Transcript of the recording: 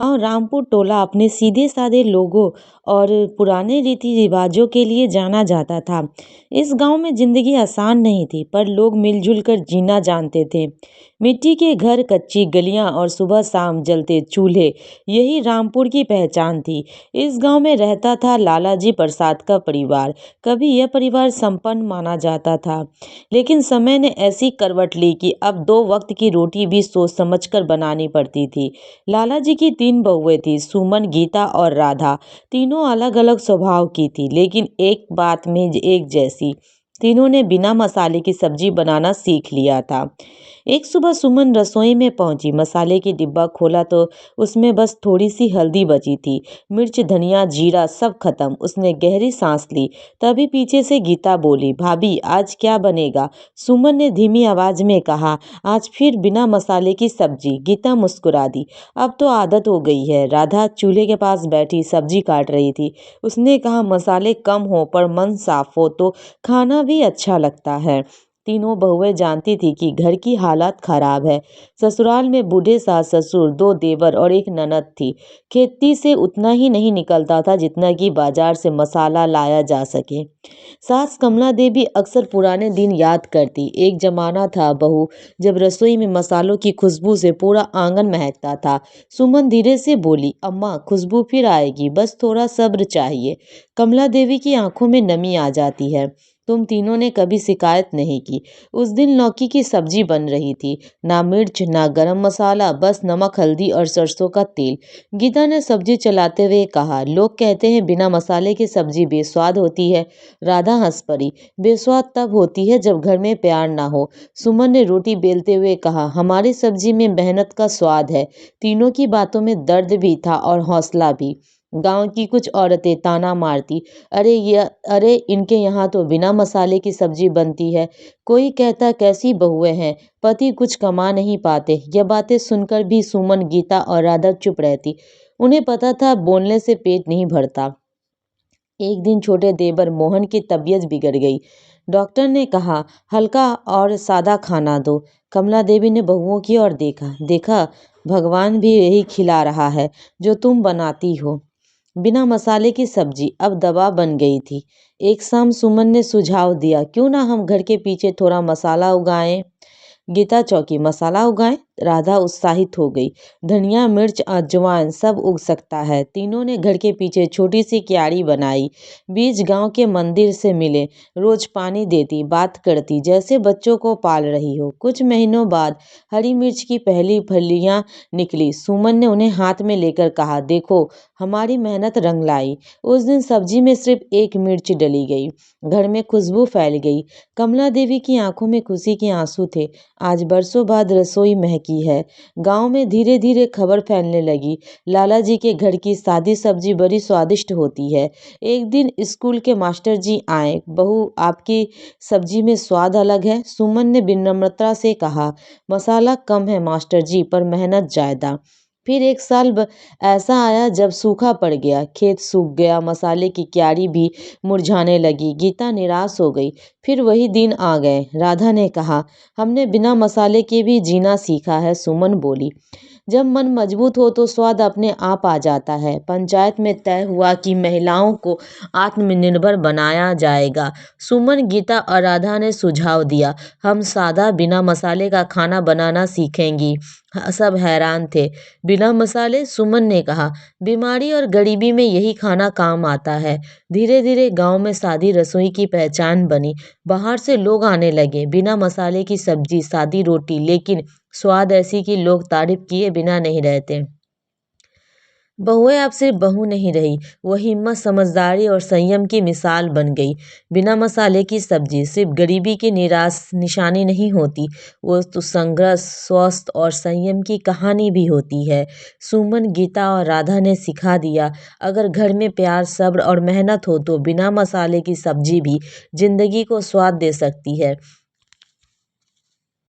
और रामपुर टोला अपने सीधे साधे लोगों और पुराने रीति रिवाजों के लिए जाना जाता था। इस गांव में जिंदगी आसान नहीं थी, पर लोग मिलजुल कर जीना जानते थे। मिट्टी के घर, कच्ची गलियां और सुबह शाम जलते चूल्हे, यही रामपुर की पहचान थी। इस गांव में रहता था लालाजी प्रसाद का परिवार। कभी यह परिवार संपन्न माना जाता था, लेकिन समय ने ऐसी करवट ली कि अब दो वक्त की रोटी भी सोच समझकर बनानी पड़ती थी। लाला जी की तीन बहुएं थी, सुमन, गीता और राधा। तीनों अलग अलग स्वभाव की थी, लेकिन एक बात में एक जैसी। तीनों ने बिना मसाले की सब्जी बनाना सीख लिया था। एक सुबह सुमन रसोई में पहुंची, मसाले की डिब्बा खोला तो उसमें बस थोड़ी सी हल्दी बची थी। मिर्च, धनिया, जीरा सब खत्म। उसने गहरी सांस ली। तभी पीछे से गीता बोली, भाभी आज क्या बनेगा? सुमन ने धीमी आवाज में कहा, आज फिर बिना मसाले की सब्जी। गीता मुस्कुरा दी, अब तो आदत हो गई है। राधा चूल्हे के पास बैठी सब्जी काट रही थी। उसने कहा, मसाले कम हो पर मन साफ हो तो खाना भी अच्छा लगता है। तीनों बहुएं जानती थी कि घर की हालत खराब है। ससुराल में बूढ़े सास ससुर, दो देवर और एक ननद थी। खेती से उतना ही नहीं निकलता था जितना कि बाजार से मसाला लाया जा सके। सास कमला देवी अक्सर पुराने दिन याद करती। एक जमाना था बहू, जब रसोई में मसालों की खुशबू से पूरा आंगन महकता था। सुमन धीरे से बोली, अम्मा खुशबू फिर आएगी, बस थोड़ा सब्र चाहिए। कमला देवी की आंखों में नमी आ जाती है। तुम तीनों ने कभी शिकायत नहीं की। उस दिन लौकी की सब्जी बन रही थी, ना मिर्च ना गरम मसाला, बस नमक, हल्दी और सरसों का तेल। गीता ने सब्जी चलाते हुए कहा, लोग कहते हैं बिना मसाले की सब्जी बेस्वाद होती है। राधा हंस पड़ी, बेस्वाद तब होती है जब घर में प्यार ना हो। सुमन ने रोटी बेलते हुए कहा, हमारी सब्जी में मेहनत का स्वाद है। तीनों की बातों में दर्द भी था और हौसला भी। गांव की कुछ औरतें ताना मारती, अरे इनके यहाँ तो बिना मसाले की सब्जी बनती है। कोई कहता, कैसी बहुएं हैं, पति कुछ कमा नहीं पाते। यह बातें सुनकर भी सुमन, गीता और राधा चुप रहती। उन्हें पता था बोलने से पेट नहीं भरता। एक दिन छोटे देवर मोहन की तबीयत बिगड़ गई। डॉक्टर ने कहा, हल्का और सादा खाना दो। कमला देवी ने बहुओं की ओर देखा, देखा भगवान भी यही खिला रहा है जो तुम बनाती हो। बिना मसाले की सब्जी अब दवा बन गई थी। एक शाम सुमन ने सुझाव दिया, क्यों ना हम घर के पीछे थोड़ा मसाला उगाएं। गीता चौकी, मसाला उगाएं? राधा उत्साहित हो गई। धनिया, मिर्च, अजवाइन सब उग सकता है। तीनों ने घर के पीछे छोटी सी क्यारी बनाई। बीज गांव के मंदिर से मिले। रोज पानी देती, बात करती जैसे बच्चों को पाल रही हो। कुछ महीनों बाद हरी मिर्च की पहली फलियां निकली। सुमन ने उन्हें हाथ में लेकर कहा, देखो हमारी मेहनत रंग लाई। उस दिन सब्जी में सिर्फ एक मिर्च डली गई। घर में खुशबू फैल गई। कमला देवी की आंखों में खुशी के आंसू थे। आज बरसों बाद रसोई महकी है। गांव में धीरे धीरे खबर फैलने लगी, लाला जी के घर की सादी सब्जी बड़ी स्वादिष्ट होती है। एक दिन स्कूल के मास्टर जी आए, बहू आपकी सब्जी में स्वाद अलग है। सुमन ने विनम्रता से कहा, मसाला कम है मास्टर जी, पर मेहनत ज्यादा। फिर एक साल ऐसा आया जब सूखा पड़ गया, खेत सूख गया, मसाले की क्यारी भी मुरझाने लगी। गीता निराश हो गई। फिर वही दिन आ गए। राधा ने कहा, हमने बिना मसाले के भी जीना सीखा है। सुमन बोली, जब मन मजबूत हो तो स्वाद अपने आप आ जाता है। पंचायत में तय हुआ कि महिलाओं को आत्मनिर्भर बनाया जाएगा। सुमन, गीता और राधा ने सुझाव दिया, हम सादा बिना मसाले का खाना बनाना सीखेंगी। सब हैरान थे। बिना मसाले? सुमन ने कहा, बीमारी और गरीबी में यही खाना काम आता है। धीरे धीरे गांव में सादी रसोई की पहचान बनी। बाहर से लोग आने लगे। बिना मसाले की सब्जी, सादी रोटी, लेकिन स्वाद ऐसी कि लोग तारीफ किए बिना नहीं रहते। बहुएं अब सिर्फ बहू नहीं रही, वो हिम्मत, समझदारी और संयम की मिसाल बन गई। बिना मसाले की सब्जी सिर्फ गरीबी की निराश निशानी नहीं होती, वो तो संघर्ष, स्वस्थ और संयम की कहानी भी होती है। सुमन, गीता और राधा ने सिखा दिया, अगर घर में प्यार, सब्र और मेहनत हो तो बिना मसाले की सब्जी भी जिंदगी को स्वाद दे सकती है।